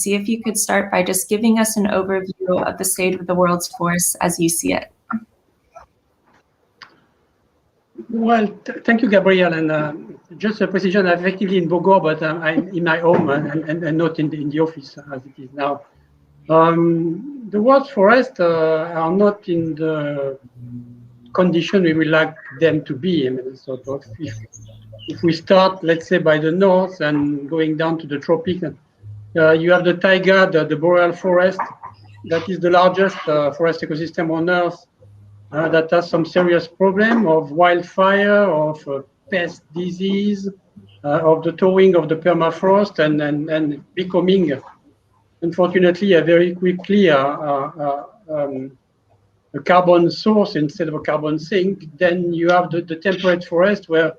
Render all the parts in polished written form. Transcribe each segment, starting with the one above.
see if you could start by just giving us an overview of the state of the world's forests as you see it. Well, thank you, Gabrielle. And just a precision, I'm effectively in Bogor, but I'm in my home and not in the office as it is now. The world's forests are not in the condition we would like them to be. I mean, sort of, if we start, let's say, by the north and going down to the tropics, you have the taiga, the boreal forest, that is the largest forest ecosystem on Earth, that has some serious problem of wildfire, of pest disease, of the thawing of the permafrost, and becoming, unfortunately, a very quickly a carbon source instead of a carbon sink. Then you have the temperate forest where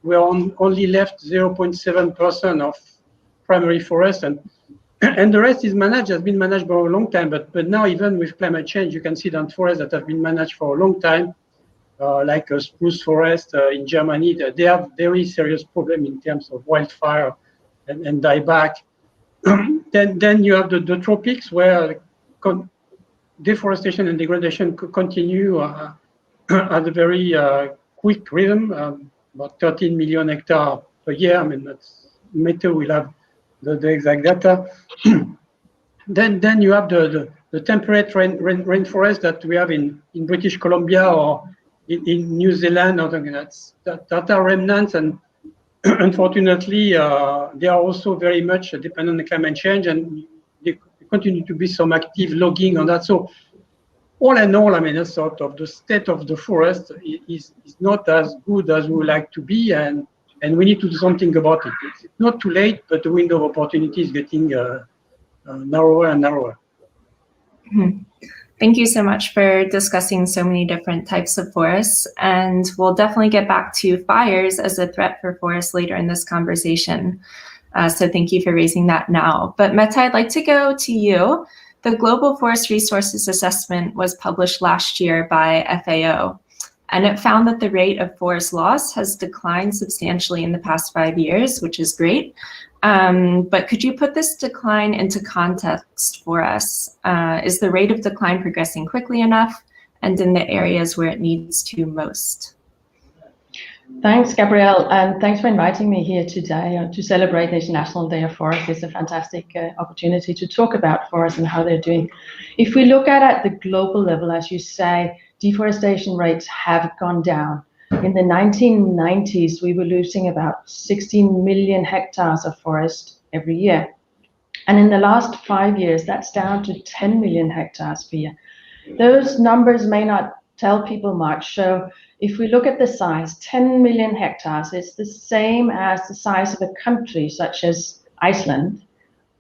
we're only left 0.7% of primary forest, and the rest is has been managed for a long time. But now, even with climate change, you can see that forests that have been managed for a long time, like a spruce forest in Germany, they have very serious problem in terms of wildfire and dieback. then you have the tropics where deforestation and degradation continue at a very quick rhythm, about 13 million hectares per year. I mean, that's Mette will have the exact data. then you have the temperate rainforest that we have in British Columbia or in New Zealand, or that are remnants, and unfortunately they are also very much dependent on climate change, and there continue to be some active logging on that. So all in all, I mean, a sort of the state of the forest is not as good as we would like to be, and we need to do something about it. It's not too late, but the window of opportunity is getting narrower and narrower. Mm-hmm. Thank you so much for discussing so many different types of forests, and we'll definitely get back to fires as a threat for forests later in this conversation. So thank you for raising that now. But Mette, I'd like to go to you. The Global Forest Resources Assessment was published last year by FAO, and it found that the rate of forest loss has declined substantially in the past 5 years, which is great. But could you put this decline into context for us? Is the rate of decline progressing quickly enough, and in the areas where it needs to most? Thanks, Gabrielle, and thanks for inviting me here today to celebrate the International Day of Forest. It's a fantastic opportunity to talk about forests and how they're doing. If we look at the global level, as you say, deforestation rates have gone down. In the 1990s, we were losing about 16 million hectares of forest every year. And in the last 5 years, that's down to 10 million hectares per year. Those numbers may not tell people much. So if we look at the size, 10 million hectares is the same as the size of a country such as Iceland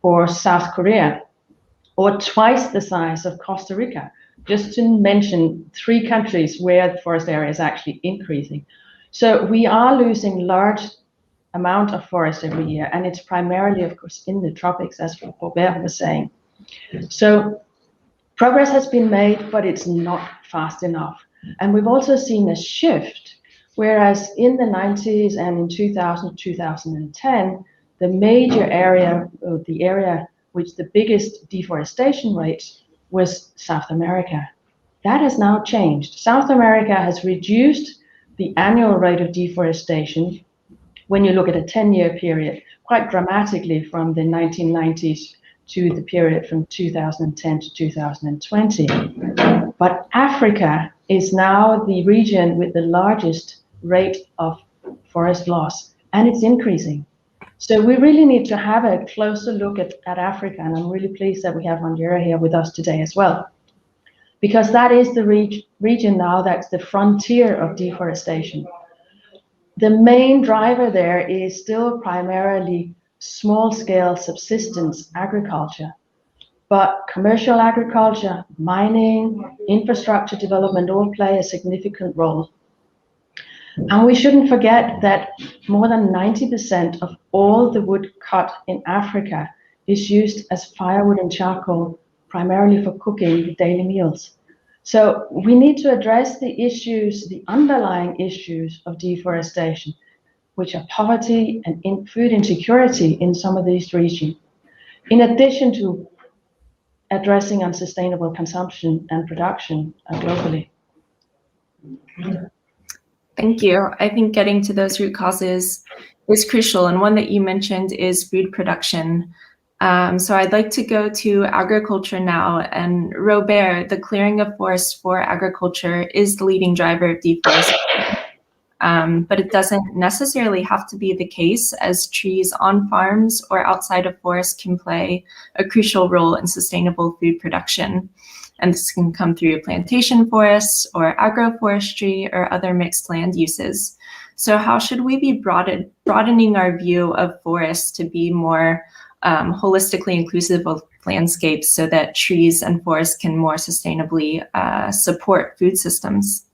or South Korea, or twice the size of Costa Rica, just to mention 3 countries where the forest area is actually increasing. So we are losing large amount of forest every year, and it's primarily, of course, in the tropics, as Robert was saying. So progress has been made, but it's not fast enough. And we've also seen a shift, whereas in the 90s and in 2000, 2010, the major area, the area with the biggest deforestation rates was South America. That has now changed. South America has reduced the annual rate of deforestation, when you look at a 10-year period, quite dramatically from the 1990s to the period from 2010 to 2020. But Africa is now the region with the largest rate of forest loss, and it's increasing. So we really need to have a closer look at Africa, and I'm really pleased that we have Wanjira here with us today as well, because that is the region now that's the frontier of deforestation. The main driver there is still primarily small-scale subsistence agriculture, but commercial agriculture, mining, infrastructure development all play a significant role. And we shouldn't forget that more than 90% of all the wood cut in Africa is used as firewood and charcoal, primarily for cooking the daily meals. So we need to address the issues, the underlying issues of deforestation, which are poverty and food insecurity in some of these regions. in addition to addressing unsustainable consumption and production globally. Thank you. I think getting to those root causes is crucial, and one that you mentioned is food production. So I'd like to go to agriculture now, and Robert, the clearing of forests for agriculture is the leading driver of deforestation. But it doesn't necessarily have to be the case, as trees on farms or outside of forests can play a crucial role in sustainable food production. And this can come through plantation forests or agroforestry or other mixed land uses. So how should we be broadening our view of forests to be more holistically inclusive of landscapes so that trees and forests can more sustainably support food systems?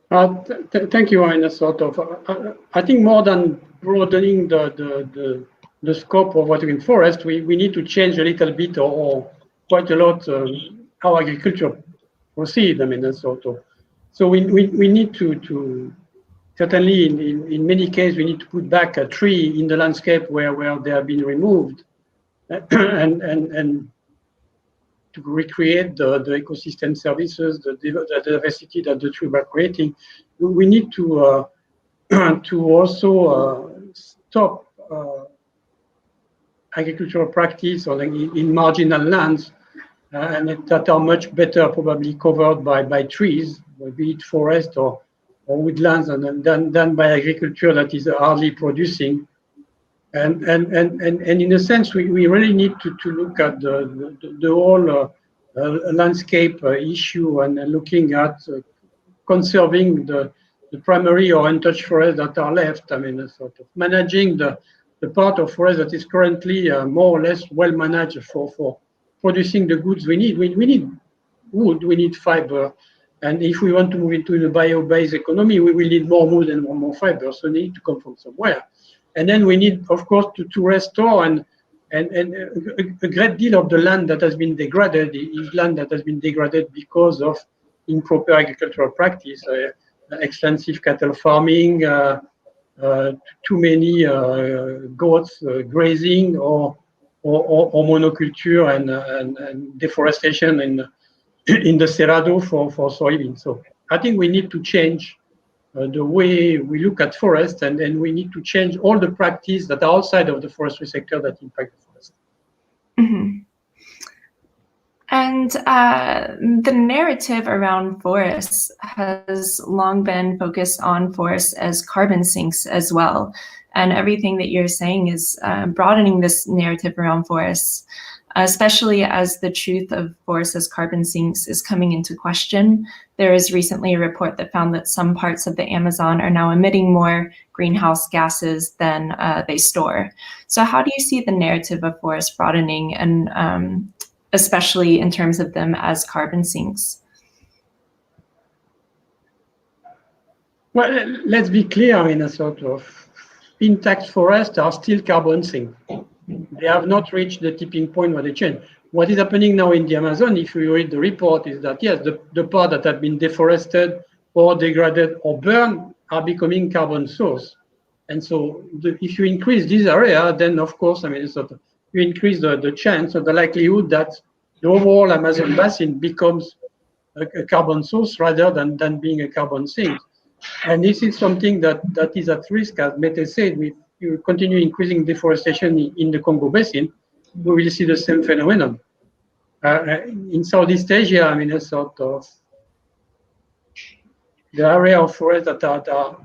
Thank you, Aina. I think more than broadening the scope of what we in forest, we need to change a little bit or quite a lot how agriculture proceed. I mean, so we need to certainly in many cases we need to put back a tree in the landscape where they have been removed, and to recreate the ecosystem services, the diversity that the tree were creating. We need to also stop agricultural practice or in marginal lands, and that are much better probably covered by trees, be it forest or woodlands, and than by agriculture that is hardly producing. And in a sense, we really need to look at the whole landscape issue and looking at conserving the primary or untouched forests that are left. I mean, managing the part of forest that is currently more or less well managed for producing the goods we need. We need wood, we need fiber. And if we want to move into the bio-based economy, we will need more wood and more fiber. So they need to come from somewhere. And then we need, of course, to restore and a great deal of the land that has been degraded is land that has been degraded because of improper agricultural practice, extensive cattle farming, too many goats grazing, or monoculture and deforestation in the Cerrado for soybeans. So I think we need to change the way we look at forests, and we need to change all the practice that are outside of the forestry sector that impact the forest. Mm-hmm. And the narrative around forests has long been focused on forests as carbon sinks as well. And everything that you're saying is broadening this narrative around forests, especially as the truth of forests as carbon sinks is coming into question. There was recently a report that found that some parts of the Amazon are now emitting more greenhouse gases than they store. So how do you see the narrative of forests broadening, and especially in terms of them as carbon sinks? Well, let's be clear, I mean, a sort of intact forests are still carbon sinks. They have not reached the tipping point where they change. What is happening now in the Amazon, if you read the report, is that yes, the part that have been deforested or degraded or burned are becoming carbon source. And so if you increase this area, then of course, I mean, you increase the chance or the likelihood that the overall Amazon basin becomes a carbon source rather than being a carbon sink. And this is something that is at risk, as Mette said. If you continue increasing deforestation in the Congo basin, we will see the same phenomenon. In Southeast Asia, I mean, a sort of the area of forest that are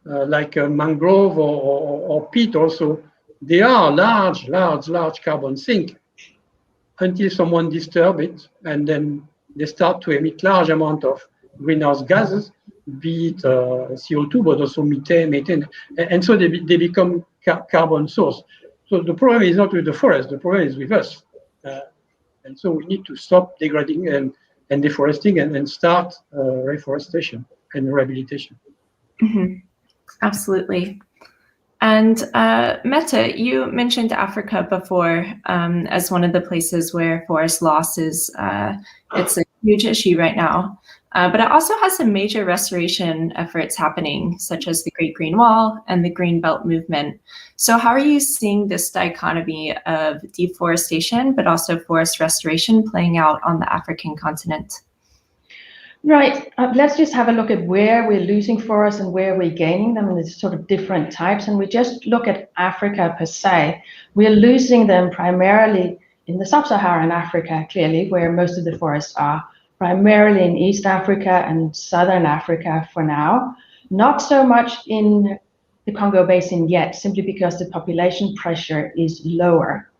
like a mangrove or peat also, they are large carbon sink until someone disturbs it, and then they start to emit large amount of greenhouse gases, be it CO2, but also methane, and so they become carbon source. So the problem is not with the forest, the problem is with us. And so we need to stop degrading and deforesting and start reforestation and rehabilitation. Mm-hmm. Absolutely. And Mette, you mentioned Africa before as one of the places where forest loss is it's a huge issue right now. but it also has some major restoration efforts happening, such as the Great Green Wall and the Green Belt movement. So how are you seeing this dichotomy of deforestation, but also forest restoration playing out on the African continent? Right. Let's just have a look at where we're losing forests and where we're gaining them, and there's sort of different types. And we just look at Africa per se. We're losing them primarily in the sub-Saharan Africa, clearly, where most of the forests are, primarily in East Africa and Southern Africa for now. Not so much in the Congo Basin yet, simply because the population pressure is lower.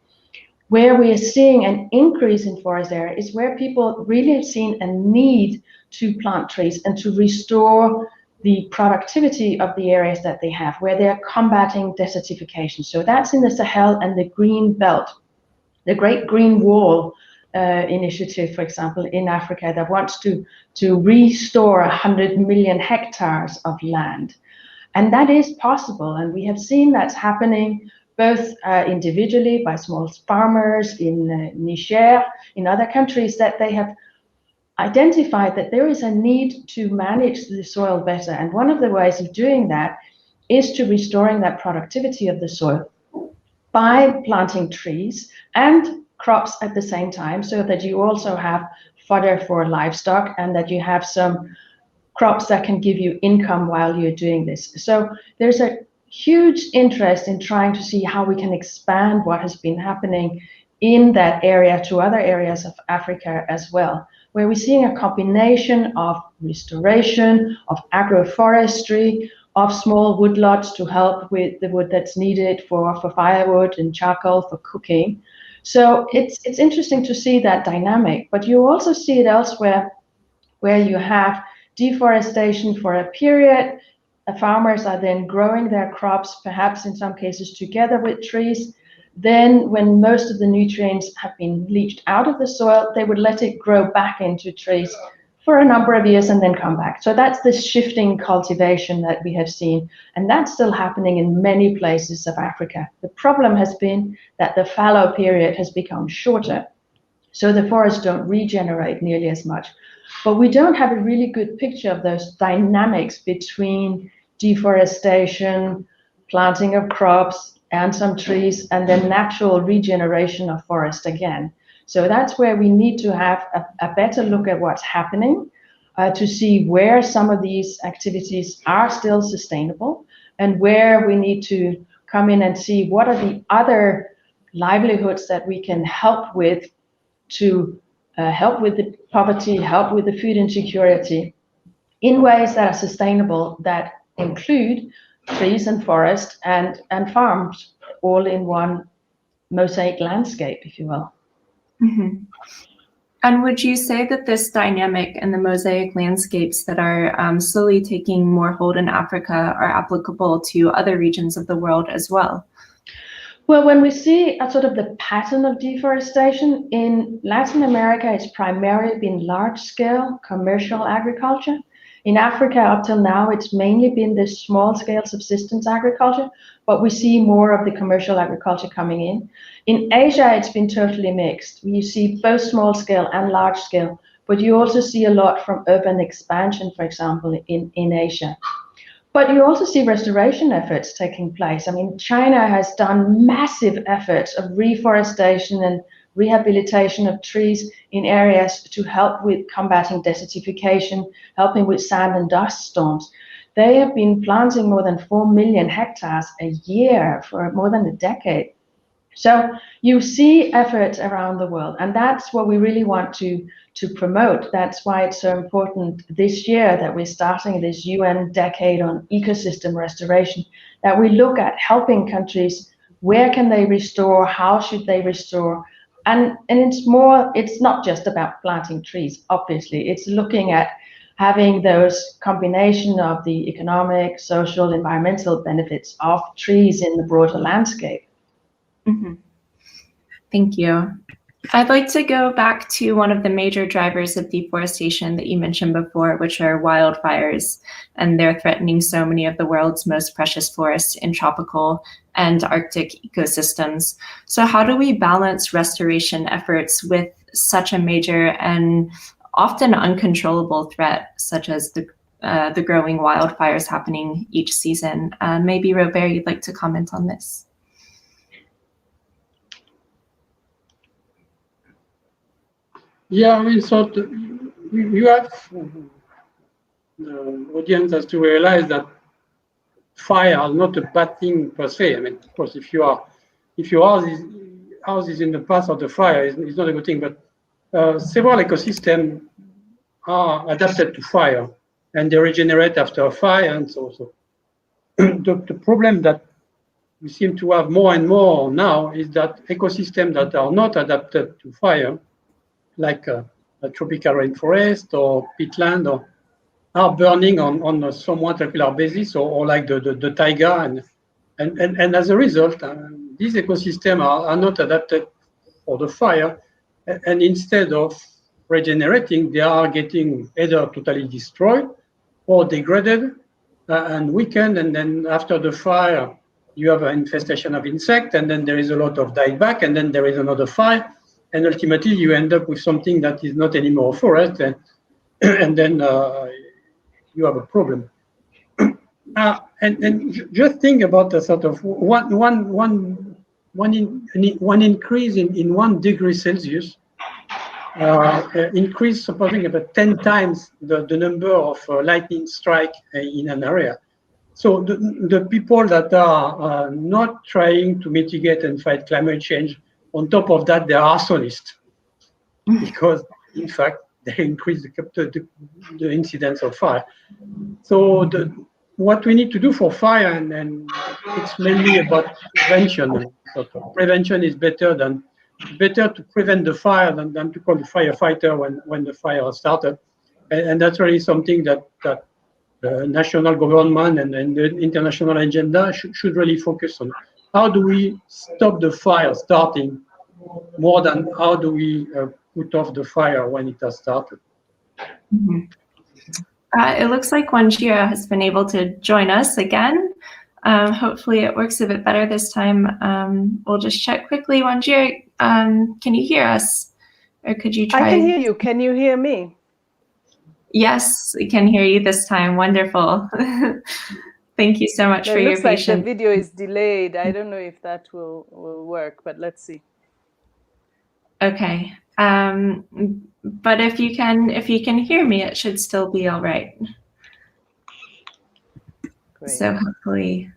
Where we are seeing an increase in forest area is where people really have seen a need to plant trees and to restore the productivity of the areas that they have, where they're combating desertification. So that's in the Sahel and the Green Belt. The Great Green Wall initiative, for example, in Africa, that wants to restore 100 million hectares of land. And that is possible, and we have seen that's happening both individually by small farmers in Niger, in other countries, that they have identified that there is a need to manage the soil better. And one of the ways of doing that is to restoring that productivity of the soil by planting trees and crops at the same time, so that you also have fodder for livestock and that you have some crops that can give you income while you're doing this. So there's a huge interest in trying to see how we can expand what has been happening in that area to other areas of Africa as well, where we're seeing a combination of restoration, of agroforestry, of small woodlots to help with the wood that's needed for firewood and charcoal for cooking. So it's interesting to see that dynamic, but you also see it elsewhere where you have deforestation for a period. Farmers are then growing their crops, perhaps in some cases together with trees. Then when most of the nutrients have been leached out of the soil, they would let it grow back into trees for a number of years and then come back. So that's the shifting cultivation that we have seen. And that's still happening in many places of Africa. The problem has been that the fallow period has become shorter. So the forests don't regenerate nearly as much. But we don't have a really good picture of those dynamics between deforestation, planting of crops, and some trees, and then natural regeneration of forest again. So that's where we need to have a better look at what's happening to see where some of these activities are still sustainable and where we need to come in and see what are the other livelihoods that we can help with to help with the poverty, help with the food insecurity in ways that are sustainable, that include trees and forest and farms all in one mosaic landscape, if you will. Mm-hmm. And would you say that this dynamic and the mosaic landscapes that are slowly taking more hold in Africa are applicable to other regions of the world as well? Well, when we see a sort of the pattern of deforestation in Latin America, it's primarily been large-scale commercial agriculture. In Africa, up till now, it's mainly been this small-scale subsistence agriculture, but we see more of the commercial agriculture coming in. In Asia, it's been totally mixed. You see both small-scale and large-scale, but you also see a lot from urban expansion, for example, in Asia. But you also see restoration efforts taking place. I mean, China has done massive efforts of reforestation and rehabilitation of trees in areas to help with combating desertification, helping with sand and dust storms. They have been planting more than 4 million hectares a year for more than a decade. So you see efforts around the world, and that's what we really want to promote. That's why it's so important this year that we're starting this UN decade on ecosystem restoration, that we look at helping countries, where can they restore, how should they restore, and it's not just about planting trees, obviously. It's looking at having those combination of the economic, social, environmental benefits of trees in the broader landscape. Mm-hmm. Thank you. I'd like to go back to one of the major drivers of deforestation that you mentioned before, which are wildfires, and they're threatening so many of the world's most precious forests in tropical and Arctic ecosystems. So how do we balance restoration efforts with such a major and often uncontrollable threat, such as the growing wildfires happening each season. Maybe Robert, you'd like to comment on this? Yeah, I mean, so you have the audience has to realize that fire is not a bad thing per se. I mean, of course, if your house is in the path of the fire, it's not a good thing. But several ecosystems are adapted to fire, and they regenerate after a fire, and so. The problem that we seem to have more and more now is that ecosystems that are not adapted to fire, like a tropical rainforest or peatland, are burning on a somewhat regular basis, or like the taiga, and as a result, these ecosystems are not adapted for the fire, and instead of regenerating, they are getting either totally destroyed or degraded and weakened, and then after the fire, you have an infestation of insects, and then there is a lot of dieback, and then there is another fire, and ultimately you end up with something that is not anymore a forest, and then you have a problem. And just think about the sort of one increase in 1 degree Celsius increase, supposing about 10 times the number of lightning strike in an area. So the people that are not trying to mitigate and fight climate change, on top of that, they are arsonists, because in fact they increase the incidence of fire. So what we need to do for fire, and it's mainly about prevention. So prevention is better to prevent the fire than to call the firefighter when the fire started, and that's really something that the national government and the international agenda should really focus on. How do we stop the fire starting more than how do we put off the fire when it has started? Mm-hmm. It looks like Wanjira has been able to join us again. Hopefully it works a bit better this time. We'll just check quickly. Wanjira, can you hear us? Or could you try? I can hear you. Can you hear me? Yes, we can hear you this time. Wonderful. Thank you so much for your patience. It looks like the video is delayed. I don't know if that will work, but let's see. Okay. But if you can hear me, it should still be all right. Great. So hopefully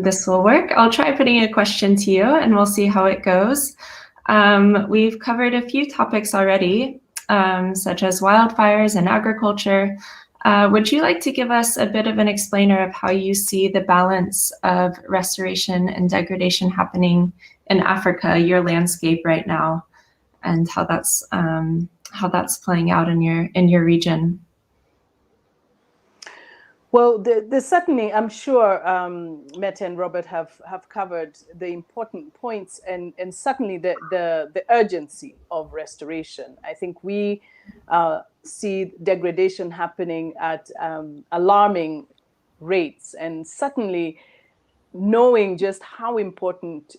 this will work. I'll try putting a question to you and we'll see how it goes. We've covered a few topics already, such as wildfires and agriculture. Would you like to give us a bit of an explainer of how you see the balance of restoration and degradation happening in Africa, your landscape right now, and how that's playing out in your region? Well, certainly, I'm sure Mette and Robert have covered the important points, and certainly the urgency of restoration. I think we see degradation happening at alarming rates, and certainly knowing just how important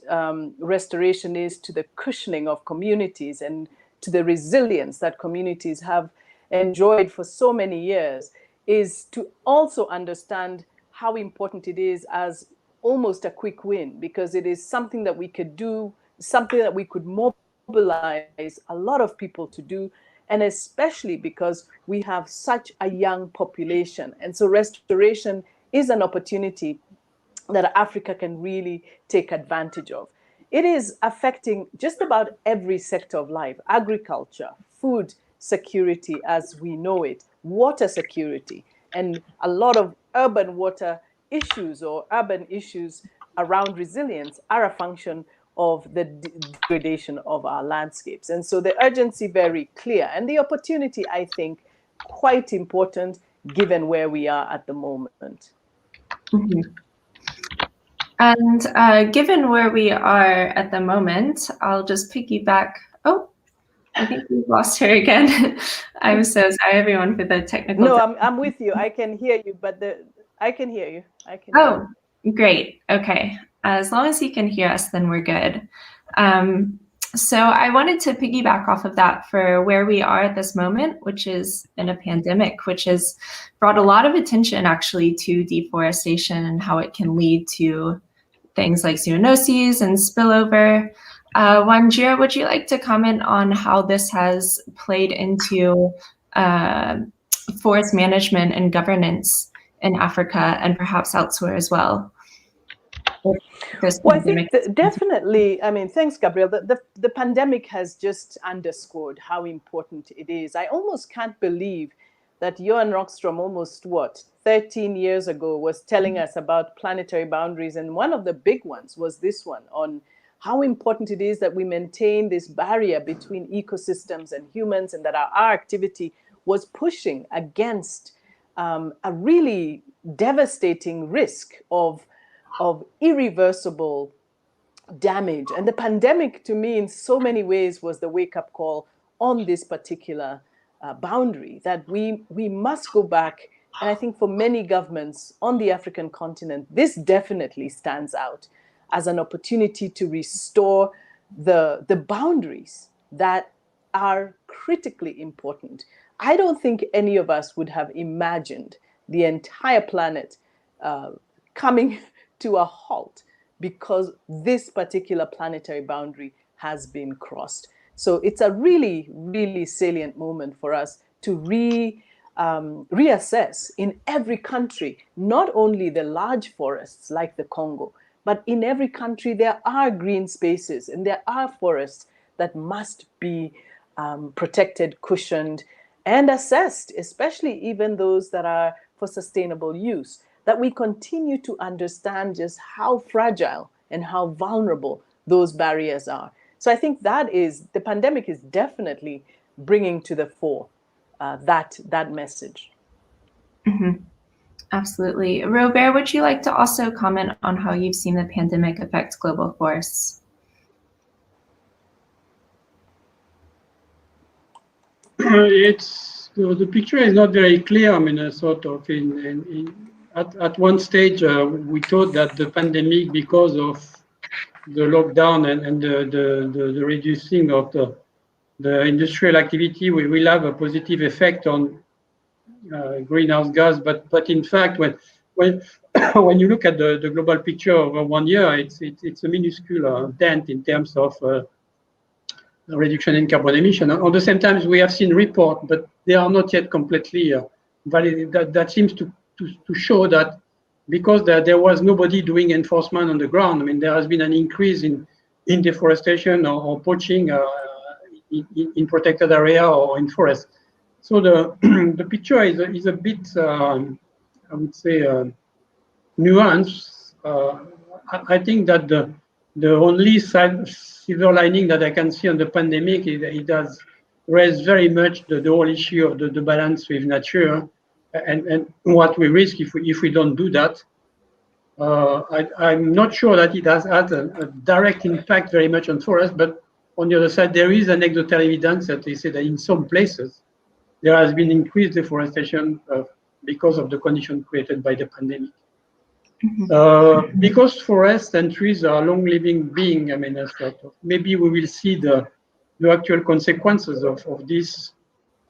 restoration is to the cushioning of communities and to the resilience that communities have enjoyed for so many years, is to also understand how important it is as almost a quick win, because it is something that we could do, something that we could mobilize a lot of people to do, and especially because we have such a young population. And so restoration is an opportunity that Africa can really take advantage of. It is affecting just about every sector of life: agriculture, food security as we know it, water security, and a lot of urban water issues or urban issues around resilience are a function of the degradation of our landscapes. And so the urgency very clear, and the opportunity, I think, quite important given where we are at the moment. Mm-hmm. And given where we are at the moment, I'll just piggyback. Oh, I think we lost her again. I'm so sorry, everyone, for the technical. No, I'm with you. I can hear you, but I can hear you. Oh, great. Okay. As long as you can hear us, then we're good. So I wanted to piggyback off of that for where we are at this moment, which is in a pandemic, which has brought a lot of attention actually to deforestation and how it can lead to things like zoonoses and spillover. Wanjira, would you like to comment on how this has played into forest management and governance in Africa and perhaps elsewhere as well? Well, I think definitely, I mean, thanks, Gabrielle. The pandemic has just underscored how important it is. I almost can't believe that Johan Rockstrom almost, 13 years ago was telling us about planetary boundaries. And one of the big ones was this one on how important it is that we maintain this barrier between ecosystems and humans, and that our activity was pushing against a really devastating risk of irreversible damage. And the pandemic, to me, in so many ways, was the wake-up call on this particular boundary, that we must go back. And I think for many governments on the African continent, this definitely stands out as an opportunity to restore the boundaries that are critically important. I don't think any of us would have imagined the entire planet coming to a halt because this particular planetary boundary has been crossed. So it's a really, really salient moment for us to reassess in every country, not only the large forests like the Congo, but in every country there are green spaces and there are forests that must be protected, cushioned, and assessed, especially even those that are for sustainable use, that we continue to understand just how fragile and how vulnerable those barriers are. So I think that is, the pandemic is definitely bringing to the fore that message. Mm-hmm. Absolutely. Robert, would you like to also comment on how you've seen the pandemic affect global forests? The picture is not very clear. I mean, sort of at one stage, we thought that the pandemic, because of the lockdown and the reducing of the industrial activity, we will have a positive effect on greenhouse gas. But in fact, when you look at the global picture over 1 year, it's a minuscule dent in terms of reduction in carbon emission. At the same time, we have seen reports, but they are not yet completely valid. That seems to show that because there was nobody doing enforcement on the ground, I mean, there has been an increase in deforestation or poaching in protected area or in forests. So the picture is a bit, I would say, nuanced. I think that the only silver lining that I can see on the pandemic is that it has raised very much the whole issue of the balance with nature and what we risk if we don't do that. I'm not sure that it has had a direct impact very much on forests, but on the other side, there is anecdotal evidence that they say that in some places there has been increased deforestation because of the condition created by the pandemic. Mm-hmm. Because forests and trees are long-living beings, I mean, maybe we will see the actual consequences of these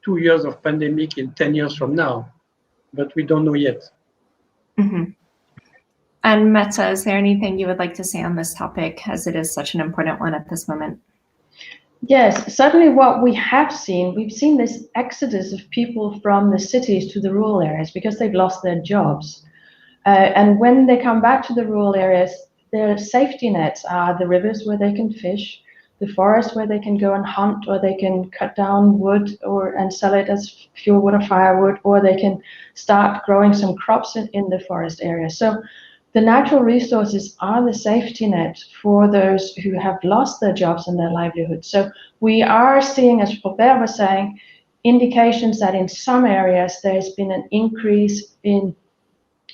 2 years of pandemic in 10 years from now, but we don't know yet. Mm-hmm. And Mette, is there anything you would like to say on this topic, as it is such an important one at this moment? Yes, certainly what we've seen this exodus of people from the cities to the rural areas because they've lost their jobs. And when they come back to the rural areas, their safety nets are the rivers where they can fish, the forest where they can go and hunt, or they can cut down wood and sell it as fuel wood or firewood, or they can start growing some crops in the forest area. So the natural resources are the safety net for those who have lost their jobs and their livelihood. So we are seeing, as Robert was saying, indications that in some areas there's been an increase in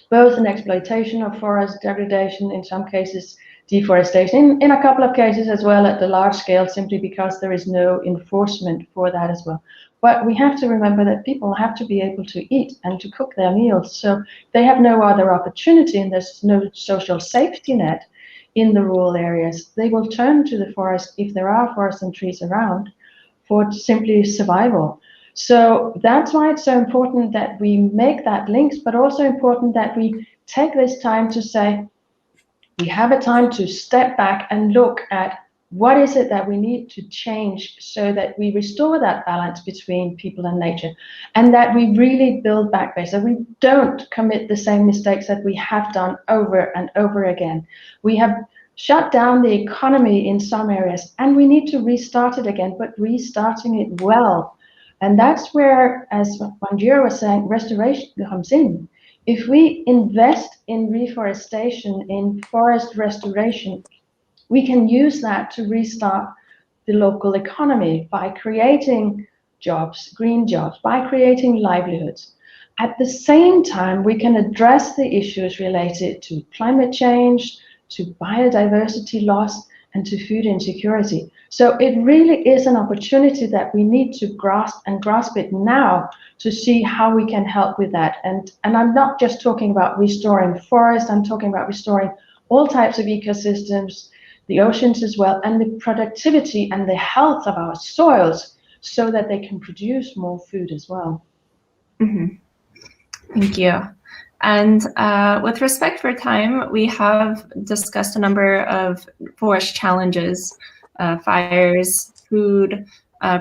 both an exploitation of forest, degradation, in some cases deforestation, in a couple of cases as well at the large scale, simply because there is no enforcement for that as well. But we have to remember that people have to be able to eat and to cook their meals. So they have no other opportunity, and there's no social safety net in the rural areas, they will turn to the forest, if there are forests and trees around, for simply survival. So that's why it's so important that we make that links, but also important that we take this time to say, we have a time to step back and look at what is it that we need to change so that we restore that balance between people and nature, and that we really build back better. We don't commit the same mistakes that we have done over and over again. We have shut down the economy in some areas, and we need to restart it again, but restarting it well. And that's where, as Wanjira was saying, restoration comes in. If we invest in reforestation, in forest restoration, we can use that to restart the local economy by creating jobs, green jobs, by creating livelihoods. At the same time, we can address the issues related to climate change, to biodiversity loss, and to food insecurity. So it really is an opportunity that we need to grasp it now to see how we can help with that. And I'm not just talking about restoring forests, I'm talking about restoring all types of ecosystems, the oceans as well, and the productivity and the health of our soils so that they can produce more food as well. Mm-hmm. Thank you. And with respect for time, we have discussed a number of forest challenges, fires, food,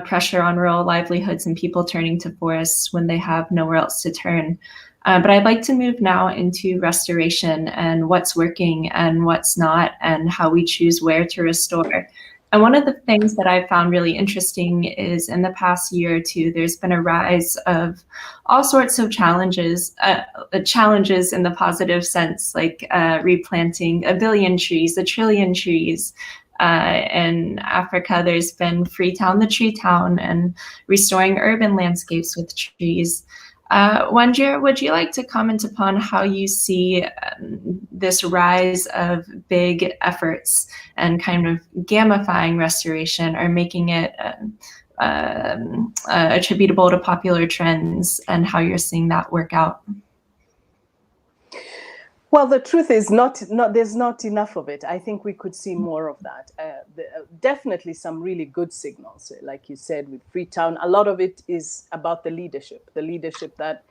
pressure on rural livelihoods, and people turning to forests when they have nowhere else to turn. But I'd like to move now into restoration and what's working and what's not, and how we choose where to restore. And one of the things that I found really interesting is in the past year or two, there's been a rise of all sorts of challenges in the positive sense, like replanting 1 billion trees, 1 trillion trees. In Africa, there's been Freetown the Tree Town and restoring urban landscapes with trees. Wanjira, would you like to comment upon how you see this rise of big efforts and kind of gamifying restoration, or making it attributable to popular trends, and how you're seeing that work out? Well, the truth is there's not enough of it. I think we could see more of that. Definitely some really good signals, like you said, with Freetown. A lot of it is about the leadership that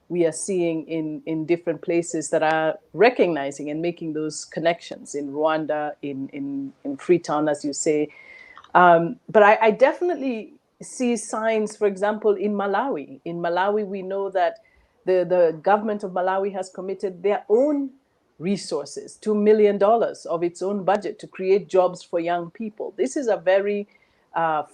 we are seeing in different places that are recognizing and making those connections in Rwanda, in Freetown, as you say. But I definitely see signs, for example, in Malawi. In Malawi, we know that the government of Malawi has committed their own resources, $2 million of its own budget to create jobs for young people. This is a very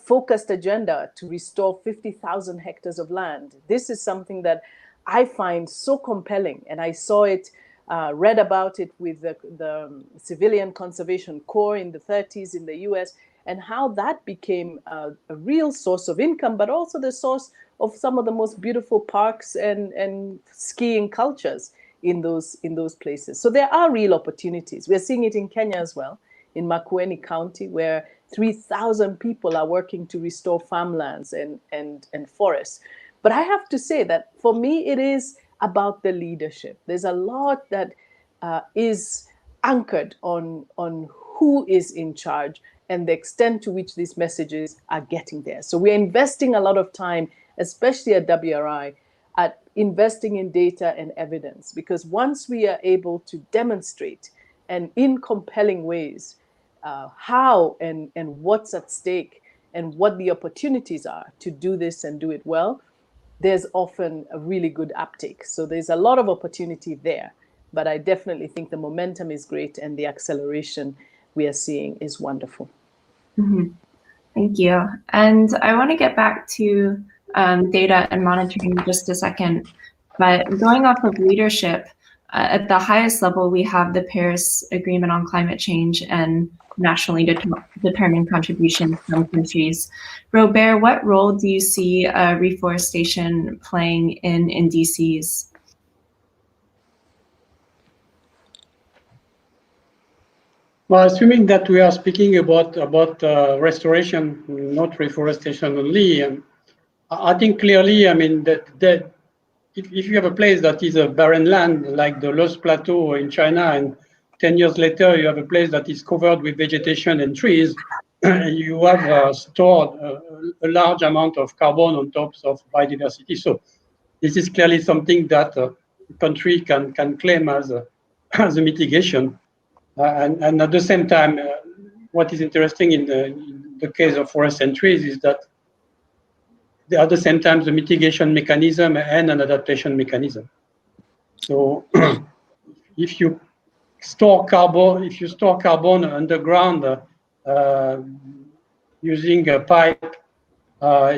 focused agenda to restore 50,000 hectares of land. This is something that I find so compelling, and I saw it, read about it with the Civilian Conservation Corps in the 30s in the US, and how that became a real source of income, but also the source of some of the most beautiful parks and skiing cultures in those places. So there are real opportunities. We're seeing it in Kenya as well, in Makueni County, where 3,000 people are working to restore farmlands and forests. But I have to say that for me, it is about the leadership. There's a lot that is anchored on who is in charge and the extent to which these messages are getting there. So we're investing a lot of time, especially at WRI, at investing in data and evidence, because once we are able to demonstrate, and in compelling ways, how and what's at stake and what the opportunities are to do this and do it well, there's often a really good uptake. So there's a lot of opportunity there, but I definitely think the momentum is great and the acceleration we are seeing is wonderful. Mm-hmm. Thank you. And I want to get back to data and monitoring in just a second, but going off of leadership, at the highest level, we have the Paris Agreement on Climate Change and nationally determined contributions from countries. Robert, what role do you see reforestation playing in NDCs? Well, assuming that we are speaking about restoration, not reforestation only, I think clearly, I mean, that if you have a place that is a barren land, like the Loess Plateau in China, and 10 years later, you have a place that is covered with vegetation and trees, and you have stored a large amount of carbon on top of biodiversity. So this is clearly something that the country can claim as a mitigation. And at the same time, what is interesting in the case of forests and trees is that they are at the same time the mitigation mechanism and an adaptation mechanism. So if you store carbon underground using a pipe,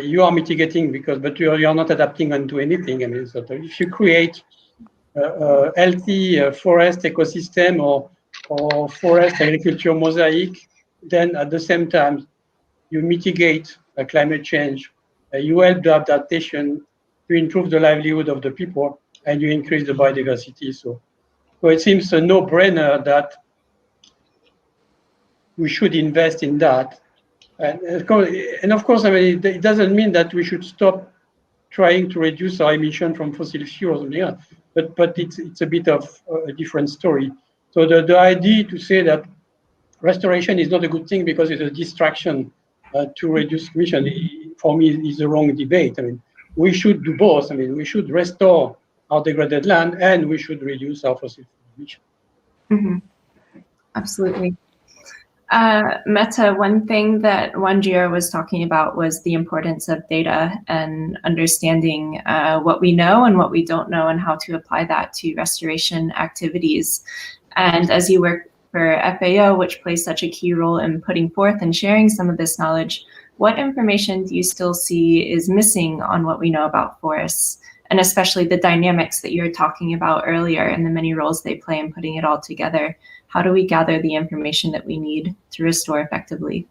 you are mitigating but you are not adapting onto anything. I mean, so if you create a healthy forest ecosystem or forest agriculture mosaic, then at the same time you mitigate climate change, you help the adaptation, you improve the livelihood of the people, and you increase the biodiversity. So it seems a no-brainer that we should invest in that. And of course, I mean, it doesn't mean that we should stop trying to reduce our emission from fossil fuels, but it's a bit of a different story. So the idea to say that restoration is not a good thing because it's a distraction to reduce emission, for me, is the wrong debate. I mean, we should do both. I mean, we should restore our degraded land and we should reduce our fossil fuel emission. Mm-hmm. Absolutely. Mette, one thing that Wanjira was talking about was the importance of data and understanding what we know and what we don't know and how to apply that to restoration activities. And as you work for FAO, which plays such a key role in putting forth and sharing some of this knowledge, what information do you still see is missing on what we know about forests, and especially the dynamics that you were talking about earlier and the many roles they play in putting it all together? How do we gather the information that we need to restore effectively?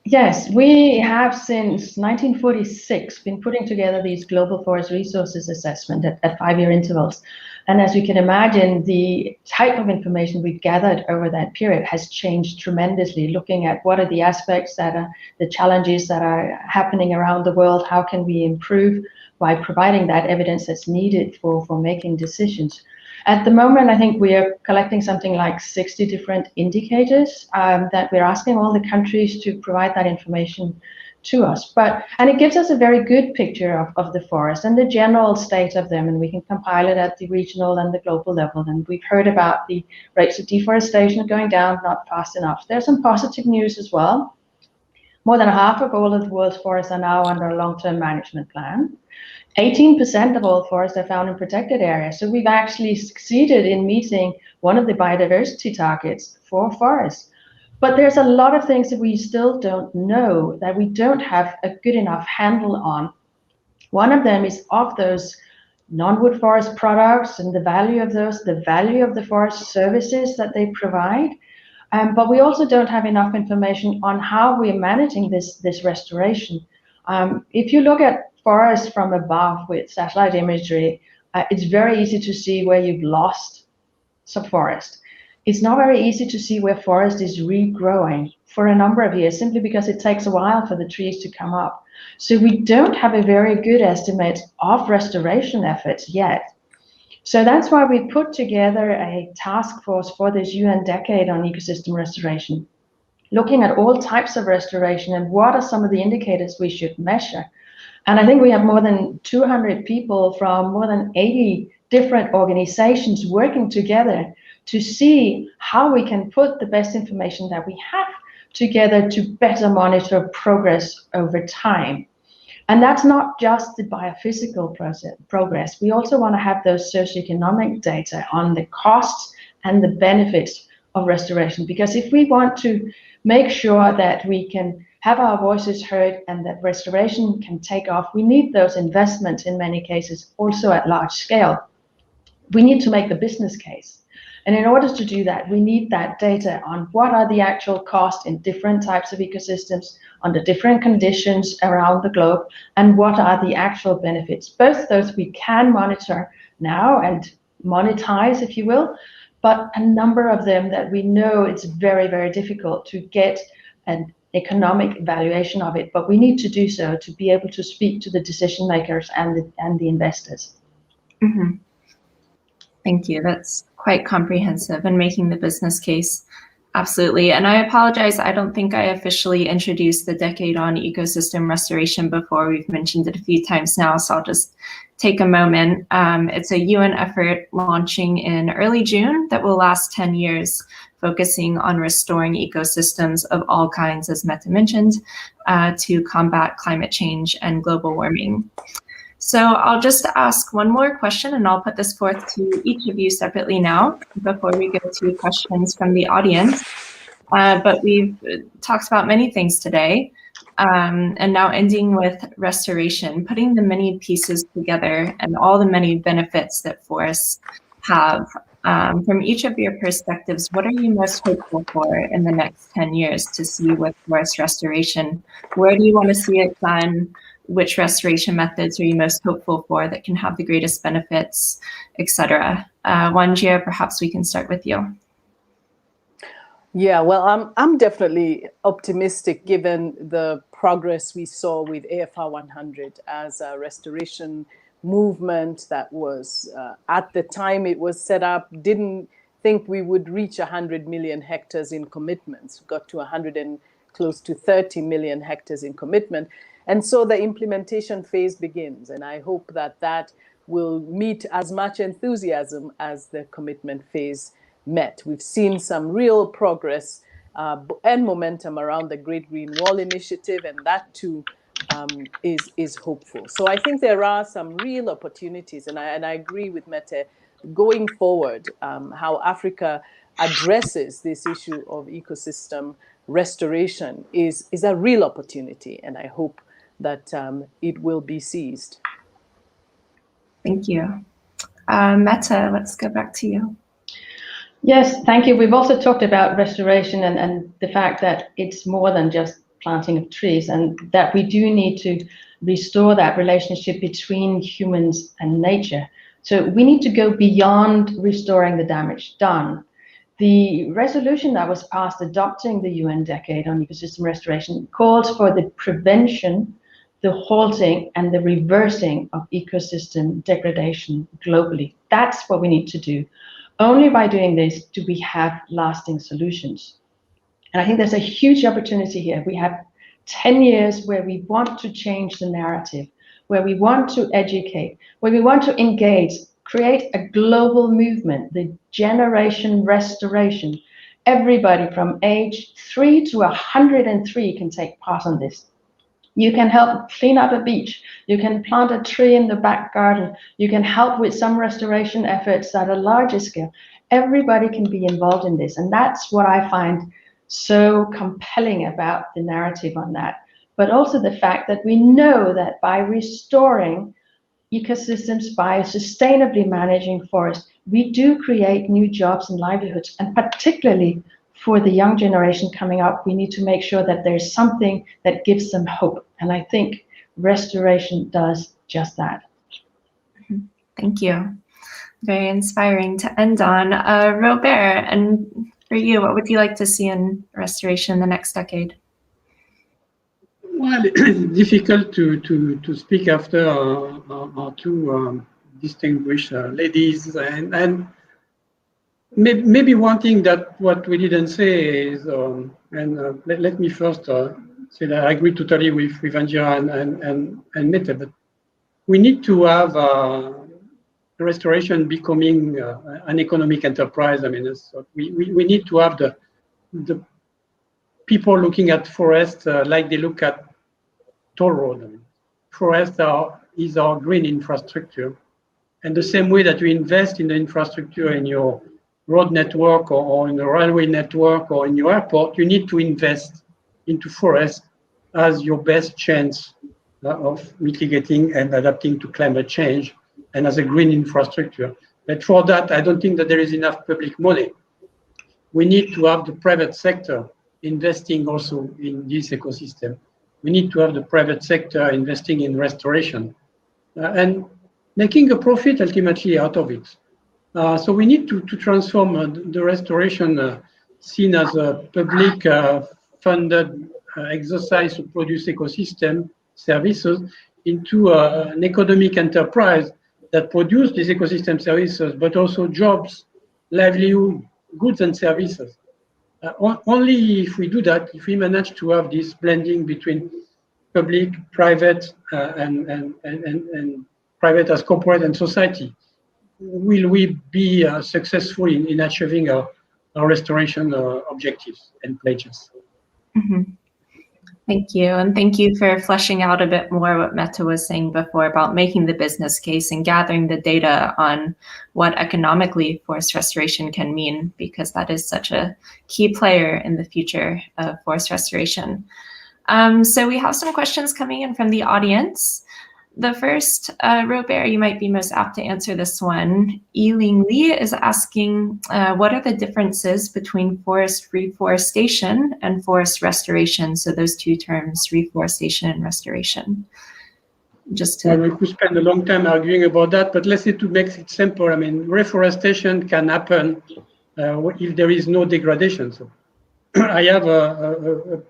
Yes, we have since 1946 been putting together these global forest resources assessment at 5-year intervals. And as you can imagine, the type of information we've gathered over that period has changed tremendously, looking at what are the aspects that are the challenges that are happening around the world, how can we improve by providing that evidence that's needed for making decisions. At the moment, I think we are collecting something like 60 different indicators that we're asking all the countries to provide that information to us. And it gives us a very good picture of the forest and the general state of them, and we can compile it at the regional and the global level. And we've heard about the rates of deforestation going down, not fast enough. There's some positive news as well. More than half of all of the world's forests are now under a long-term management plan. 18% of all forests are found in protected areas. So we've actually succeeded in meeting one of the biodiversity targets for forests. But there's a lot of things that we still don't know, that we don't have a good enough handle on. One of them is of those non-wood forest products and the value of those, the value of the forest services that they provide. But we also don't have enough information on how we're managing this restoration. If you look at forests from above with satellite imagery, it's very easy to see where you've lost some forest. It's not very easy to see where forest is regrowing for a number of years, simply because it takes a while for the trees to come up. So we don't have a very good estimate of restoration efforts yet. So that's why we put together a task force for this UN Decade on Ecosystem Restoration, looking at all types of restoration and what are some of the indicators we should measure. And I think we have more than 200 people from more than 80 different organizations working together to see how we can put the best information that we have together to better monitor progress over time. And that's not just the biophysical progress. We also want to have those socioeconomic data on the costs and the benefits of restoration. Because if we want to make sure that we can have our voices heard and that restoration can take off, we need those investments in many cases also at large scale. We need to make the business case. And in order to do that, we need that data on what are the actual costs in different types of ecosystems under different conditions around the globe, and what are the actual benefits. Both those we can monitor now and monetize, if you will, but a number of them that we know it's very, very difficult to get an economic evaluation of it, but we need to do so to be able to speak to the decision makers and the investors. Mm-hmm. Thank you. That's quite comprehensive and making the business case. Absolutely. And I apologize, I don't think I officially introduced the Decade on Ecosystem Restoration before. We've mentioned it a few times now, so I'll just take a moment. It's a UN effort launching in early June that will last 10 years, focusing on restoring ecosystems of all kinds, as Mette mentioned, to combat climate change and global warming. So I'll just ask one more question, and I'll put this forth to each of you separately now before we go to questions from the audience. But we've talked about many things today, and now ending with restoration, putting the many pieces together and all the many benefits that forests have. From each of your perspectives, what are you most hopeful for in the next 10 years to see with forest restoration? Where do you want to see it done? Which restoration methods are you most hopeful for that can have the greatest benefits, etc.? Wanjira, perhaps we can start with you. Yeah, well, I'm definitely optimistic given the progress we saw with AFR 100 as a restoration movement that was, at the time it was set up, didn't think we would reach 100 million hectares in commitments, got to 100 and close to 30 million hectares in commitment. And so the implementation phase begins, and I hope that that will meet as much enthusiasm as the commitment phase met. We've seen some real progress and momentum around the Great Green Wall Initiative, and that too is hopeful. So I think there are some real opportunities, and I agree with Mette, going forward, how Africa addresses this issue of ecosystem restoration is a real opportunity, and I hope that it will be seized. Thank you. Mette, let's go back to you. Yes, thank you. We've also talked about restoration and the fact that it's more than just planting of trees, and that we do need to restore that relationship between humans and nature. So we need to go beyond restoring the damage done. The resolution that was passed adopting the UN Decade on Ecosystem Restoration calls for the prevention, the halting, and the reversing of ecosystem degradation globally. That's what we need to do. Only by doing this do we have lasting solutions. And I think there's a huge opportunity here. We have 10 years where we want to change the narrative, where we want to educate, where we want to engage, create a global movement, the generation restoration. Everybody from age 3 to 103 can take part on this. You can help clean up a beach. You can plant a tree in the back garden. You can help with some restoration efforts at a larger scale. Everybody can be involved in this. And that's what I find so compelling about the narrative on that. But also the fact that we know that by restoring ecosystems, by sustainably managing forests, we do create new jobs and livelihoods. And particularly for the young generation coming up, we need to make sure that there's something that gives them hope. And I think restoration does just that. Thank you. Very inspiring to end on. Robert, and for you, what would you like to see in restoration in the next decade? Well, it's difficult to speak after our two distinguished ladies, and maybe one thing that what we didn't say is, let me first say that I agree totally with Wanjira and Mette, but we need to have restoration becoming an economic enterprise. I mean, we need to have the people looking at forests like they look at toll road. I mean, forest is our green infrastructure, and the same way that you invest in the infrastructure in your road network or in the railway network or in your airport, you need to invest into forest as your best chance of mitigating and adapting to climate change and as a green infrastructure. But for that, I don't think that there is enough public money. We need to have the private sector investing also in this ecosystem. We need to have the private sector investing in restoration and making a profit ultimately out of it. So we need to transform the restoration seen as a public funded exercise to produce ecosystem services into an economic enterprise that produce these ecosystem services, but also jobs, livelihood, goods and services. Only if we do that, if we manage to have this blending between public, private, and private as corporate and society, will we be successful in achieving our restoration objectives and pledges. Mm-hmm. Thank you. And thank you for fleshing out a bit more what Mette was saying before about making the business case and gathering the data on what economically forest restoration can mean, because that is such a key player in the future of forest restoration. So we have some questions coming in from the audience. The first, Robert, you might be most apt to answer this one. Yiling Li is asking, what are the differences between forest reforestation and forest restoration? So those two terms, reforestation and restoration. Just to... Well, we could spend a long time arguing about that, but let's say to make it simple, I mean, reforestation can happen if there is no degradation. So I have a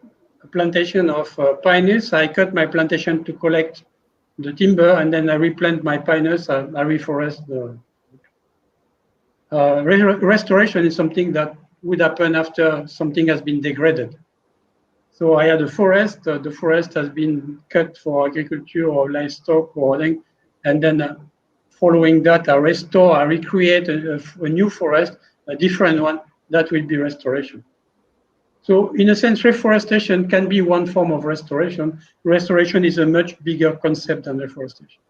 plantation of pines. I cut my plantation to collect the timber, and then I replant my pines. I reforest. Restoration is something that would happen after something has been degraded. So I had a forest. The forest has been cut for agriculture or livestock or anything, and then following that, I restore, I recreate a new forest, a different one. That will be restoration. So in a sense, reforestation can be one form of restoration. Restoration is a much bigger concept than reforestation.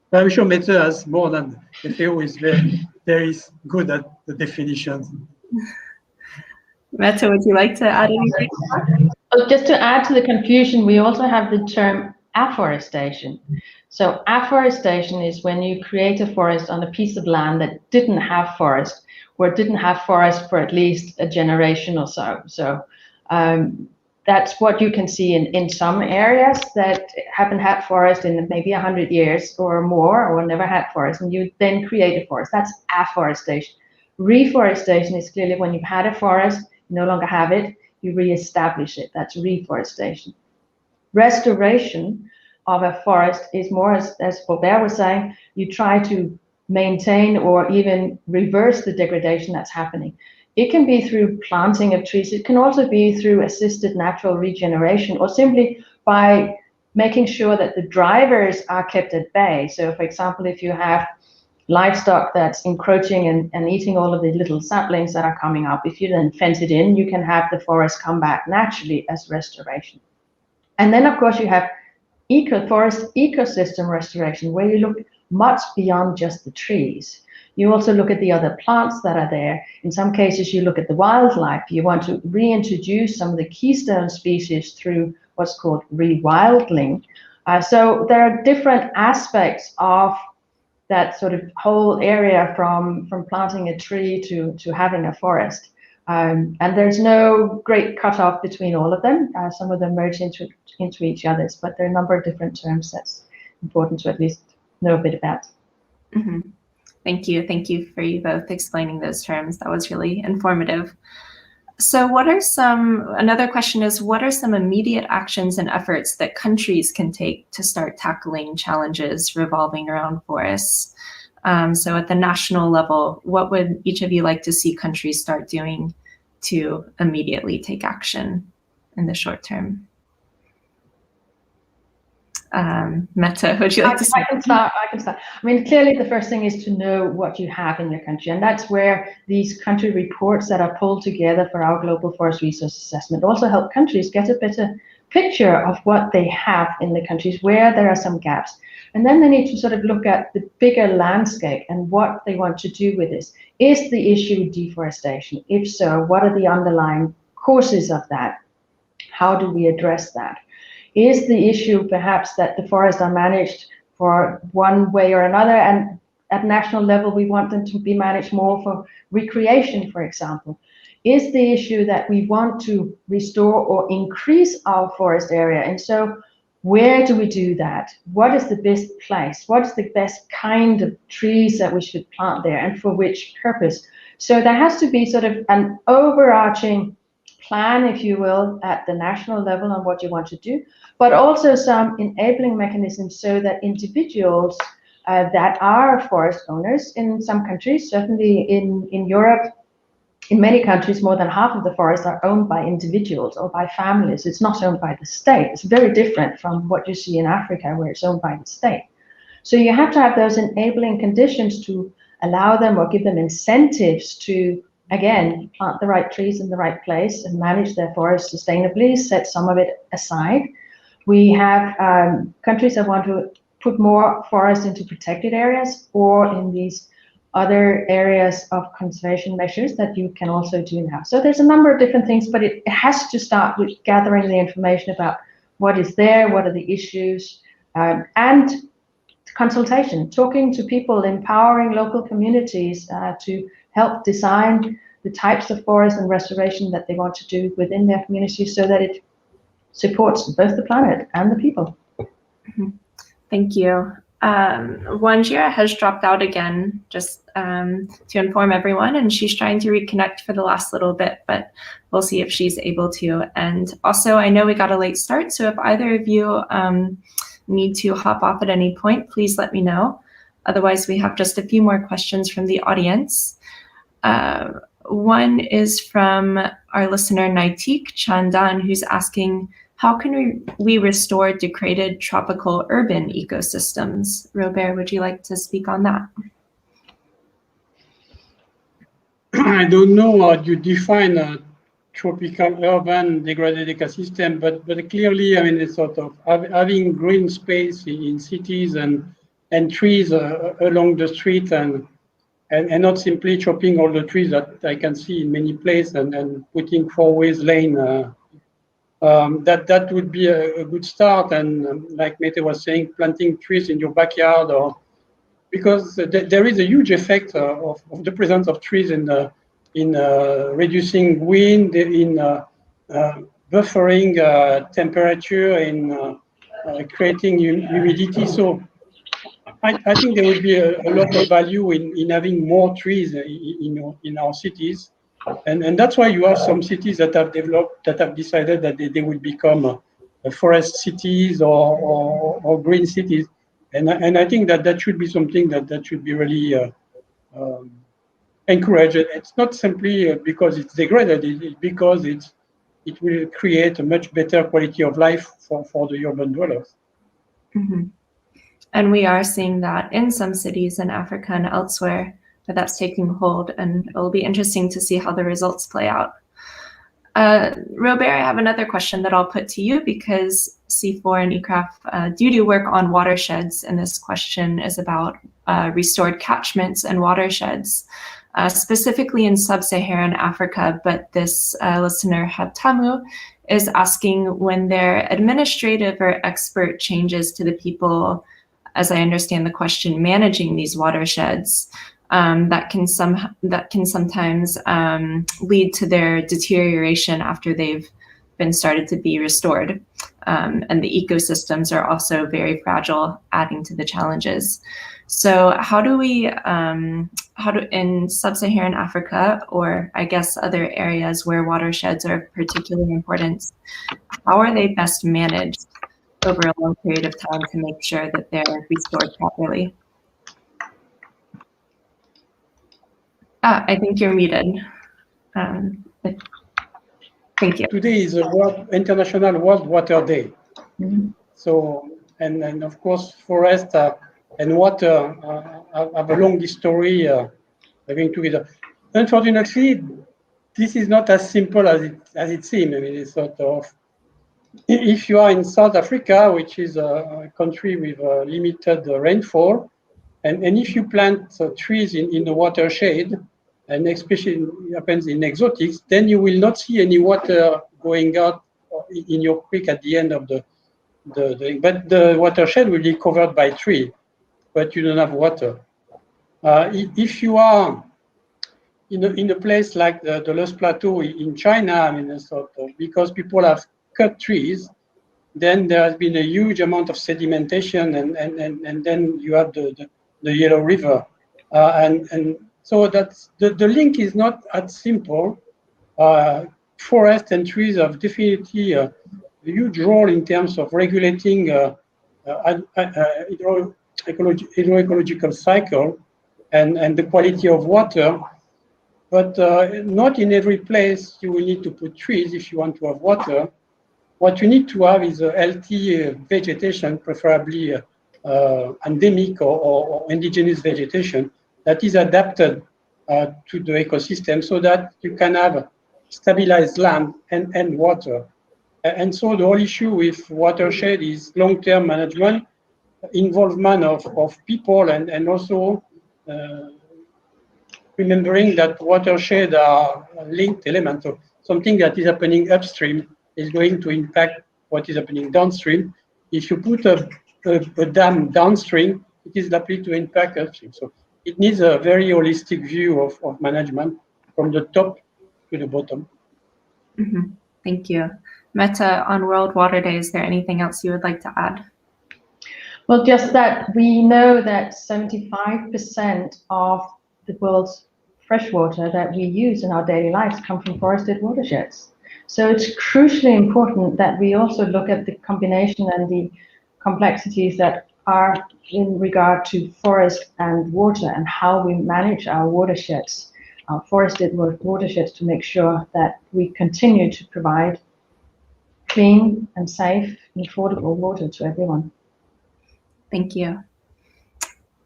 But I'm sure Mette has more than FAO is very good at the definitions. Mette, would you like to add anything? Just to add to the confusion, we also have the term afforestation. So afforestation is when you create a forest on a piece of land that didn't have forest, or didn't have forest for at least a generation or so. So that's what you can see in some areas that haven't had forest in maybe 100 years or more, or never had forest, and you then create a forest. That's afforestation. Reforestation is clearly when you've had a forest, you no longer have it, you re-establish it. That's reforestation. Restoration of a forest is more, as Robert was saying, you try to maintain or even reverse the degradation that's happening. It can be through planting of trees. It can also be through assisted natural regeneration, or simply by making sure that the drivers are kept at bay. So for example, if you have livestock that's encroaching and eating all of the little saplings that are coming up, if you then fence it in, you can have the forest come back naturally as restoration. And then of course you have forest ecosystem restoration, where you look much beyond just the trees. You also look at the other plants that are there. In some cases, you look at the wildlife. You want to reintroduce some of the keystone species through what's called rewilding. So there are different aspects of that sort of whole area, from planting a tree to having a forest. And there's no great cutoff between all of them. Some of them merge into each other's, but there are a number of different terms that's important to at least know a bit about. Mm-hmm. Thank you. Thank you for you both explaining those terms. That was really informative. So another question is, what are some immediate actions and efforts that countries can take to start tackling challenges revolving around forests? So at the national level, what would each of you like to see countries start doing to immediately take action in the short term? Mette, would you like to start? I can start. I mean, clearly the first thing is to know what you have in your country, and that's where these country reports that are pulled together for our global forest resource assessment also help countries get a better picture of what they have in the countries, where there are some gaps. And then they need to sort of look at the bigger landscape and what they want to do with this. Is the issue deforestation? If so, what are the underlying causes of that? How do we address that? Is the issue perhaps that the forests are managed for one way or another, and at national level we want them to be managed more for recreation, for example? Is the issue that we want to restore or increase our forest area, and so where do we do that? What is the best place? What is the best kind of trees that we should plant there, and for which purpose? So there has to be sort of an overarching plan, if you will, at the national level on what you want to do, but also some enabling mechanisms so that individuals that are forest owners in some countries. Certainly in Europe, in many countries, more than half of the forests are owned by individuals or by families. It's not owned by the state. It's very different from what you see in Africa, where it's owned by the state. So you have to have those enabling conditions to allow them or give them incentives to, again, plant the right trees in the right place and manage their forests sustainably, set some of it aside. We have countries that want to put more forest into protected areas or in these other areas of conservation measures that you can also do now. So there's a number of different things, but it has to start with gathering the information about what is there, what are the issues, and consultation, talking to people, empowering local communities to help design the types of forest and restoration that they want to do within their community so that it supports both the planet and the people. Thank you. Wanjira has dropped out again, just to inform everyone, and she's trying to reconnect for the last little bit, but we'll see if she's able to. And also, I know we got a late start, so if either of you need to hop off at any point, please let me know. Otherwise, we have just a few more questions from the audience. One is from our listener, Naitik Chandan, who's asking, how can we restore degraded tropical urban ecosystems? Robert, would you like to speak on that? I don't know how you define a tropical urban degraded ecosystem, but clearly, I mean, it's sort of having green space in cities and trees along the street and not simply chopping all the trees that I can see in many places and putting four-ways lane. That would be a good start, and like Mette was saying, planting trees in your backyard, or because there is a huge effect of the presence of trees in reducing wind, in buffering temperature, in creating humidity. So I think there will be a lot of value in having more trees in our cities. And that's why you have some cities that have developed, that have decided that they will become forest cities or green cities. And I think that should be something that should be really encouraged. It's not simply because it's degraded, it's because it will create a much better quality of life for the urban dwellers. Mm-hmm. And we are seeing that in some cities in Africa and elsewhere, that that's taking hold, and it'll be interesting to see how the results play out. Robert, I have another question that I'll put to you, because CIFOR and ICRAF do work on watersheds, and this question is about restored catchments and watersheds, specifically in sub-Saharan Africa. But this listener, Hatamu, is asking, when there are administrative or expert changes to the people, as I understand the question, managing these watersheds, that can sometimes lead to their deterioration after they've been started to be restored. And the ecosystems are also very fragile, adding to the challenges. So how do we, in sub-Saharan Africa, or I guess other areas where watersheds are of particular importance, how are they best managed over a long period of time to make sure that they're restored properly? I think you're muted. Thank you. Today is International World Water Day. Mm-hmm. So, and of course, forest and water have a long history living together. Unfortunately, this is not as simple as it seems. I mean, it's sort of, if you are in South Africa, which is a country with limited rainfall, and if you plant trees in the watershed, and especially it happens in exotics, then you will not see any water going out in your creek at the end of but the watershed will be covered by tree, but you don't have water. If you are in a place like the Loess Plateau in China, I mean, sort of, because people have cut trees, then there has been a huge amount of sedimentation, and then you have the Yellow River, and so that's the link is not as simple. Forest and trees have definitely a huge role in terms of regulating hydroecological cycle and the quality of water. But not in every place you will need to put trees if you want to have water. What you need to have is a healthy vegetation, preferably endemic or indigenous vegetation that is adapted to the ecosystem so that you can have stabilized land and water. And so the whole issue with watershed is long-term management, involvement of people, and also remembering that watershed are linked elements. So something that is happening upstream is going to impact what is happening downstream. If you put a dam downstream, it is likely to impact upstream. So it needs a very holistic view of management from the top to the bottom. Mm-hmm. Thank you. Mette, on World Water Day, is there anything else you would like to add? Well, just that we know that 75% of the world's fresh water that we use in our daily lives come from forested watersheds. So it's crucially important that we also look at the combination and the complexities that are in regard to forest and water and how we manage our watersheds, our forested watersheds, to make sure that we continue to provide clean and safe and affordable water to everyone. Thank you.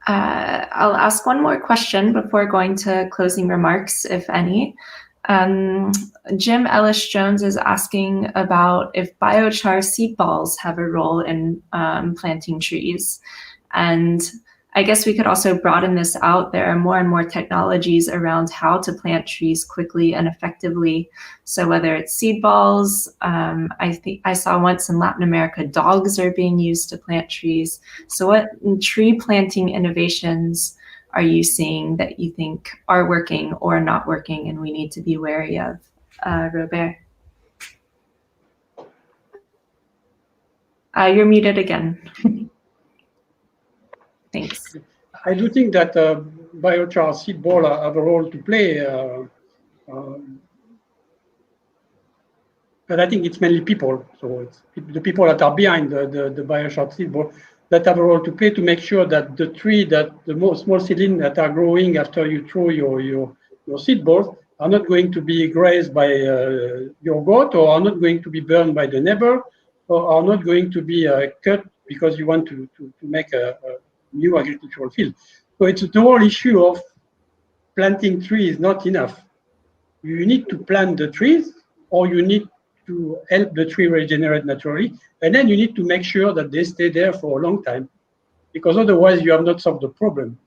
I'll ask one more question before going to closing remarks, if any. Jim Ellis-Jones is asking about if biochar seed balls have a role in planting trees. And I guess we could also broaden this out. There are more and more technologies around how to plant trees quickly and effectively. So whether it's seed balls, I think I saw once in Latin America, dogs are being used to plant trees. So what tree planting innovations are you seeing that you think are working or not working and we need to be wary of? Robert? You're muted again. Thanks. I do think that biochar seed ball have a role to play, but I think it's mainly people. So it's the people that are behind the biochar seed ball that have a role to play to make sure that the tree, that the small seedlings that are growing after you throw your seed balls are not going to be grazed by your goat, or are not going to be burned by the neighbor, or are not going to be cut because you want to make a new agricultural field. So it's the whole issue of planting trees is not enough. You need to plant the trees, or you need to help the tree regenerate naturally, and then you need to make sure that they stay there for a long time, because otherwise you have not solved the problem.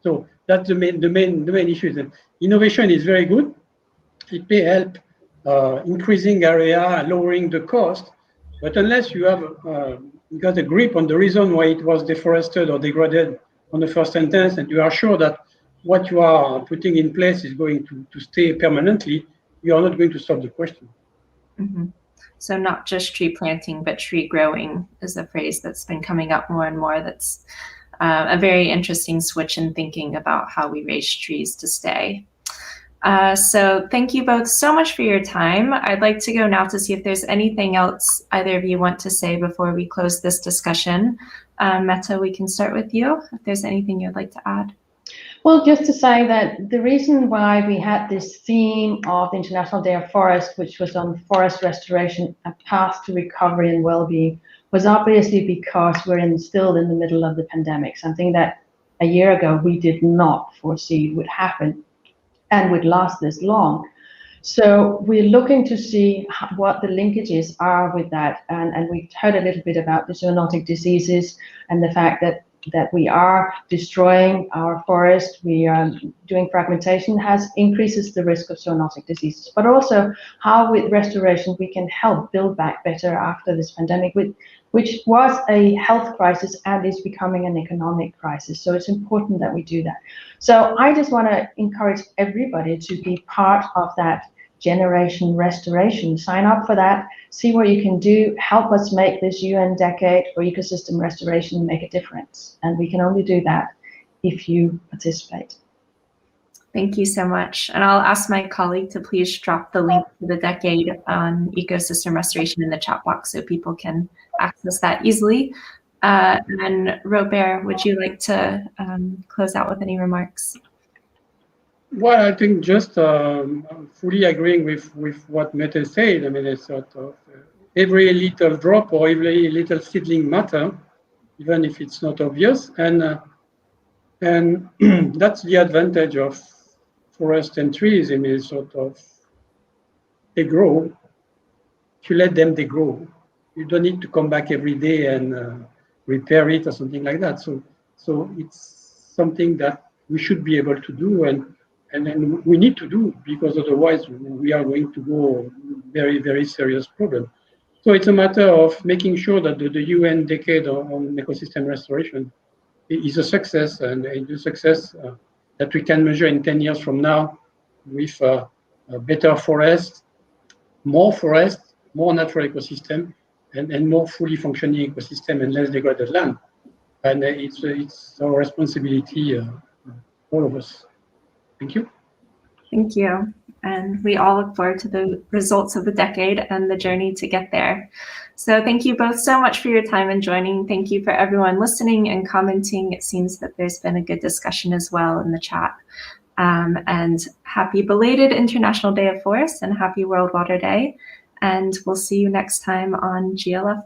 So that's the main issue. That innovation is very good. It may help increasing area, lowering the cost, but unless you have got a grip on the reason why it was deforested or degraded on the first instance, and you are sure that what you are putting in place is going to stay permanently, you are not going to solve the question. Mm-hmm. So not just tree planting, but tree growing is a phrase that's been coming up more and more. That's a very interesting switch in thinking about how we raise trees to stay. So thank you both so much for your time. I'd like to go now to see if there's anything else either of you want to say before we close this discussion. Mette, we can start with you, if there's anything you'd like to add. Well, just to say that the reason why we had this theme of the International Day of Forest, which was on forest restoration, a path to recovery and well-being, was obviously because we're still in the middle of the pandemic, something that a year ago we did not foresee would happen and would last this long. So we're looking to see what the linkages are with that, and we've heard a little bit about the zoonotic diseases and the fact that we are destroying our forest, we are doing fragmentation increases the risk of zoonotic diseases, but also how with restoration we can help build back better after this pandemic, which was a health crisis and is becoming an economic crisis. So it's important that we do that. So I just want to encourage everybody to be part of that generation restoration. Sign up for that, see what you can do, help us make this UN decade for ecosystem restoration make a difference. And we can only do that if you participate. Thank you so much. And I'll ask my colleague to please drop the link to the decade on ecosystem restoration in the chat box so people can access that easily. And Robert, would you like to close out with any remarks? Well, I think just fully agreeing with what Mette said. I mean, it's sort of every little drop or every little seedling matter, even if it's not obvious. And that's the advantage of forest and trees. I mean, sort of they grow. If you let them, they grow. You don't need to come back every day and repair it or something like that. So it's something that we should be able to do, and then we need to do, because otherwise we are going to go very, very serious problem. So it's a matter of making sure that the UN decade on ecosystem restoration is a success, and a success that we can measure in 10 years from now with a better forest, more natural ecosystem, and more fully functioning ecosystem and less degraded land. And it's our responsibility, all of us. Thank you. Thank you. And we all look forward to the results of the decade and the journey to get there. So thank you both so much for your time and joining. Thank you for everyone listening and commenting. It seems that there's been a good discussion as well in the chat. And happy belated International Day of Forests and happy World Water Day. And we'll see you next time on GLF Live.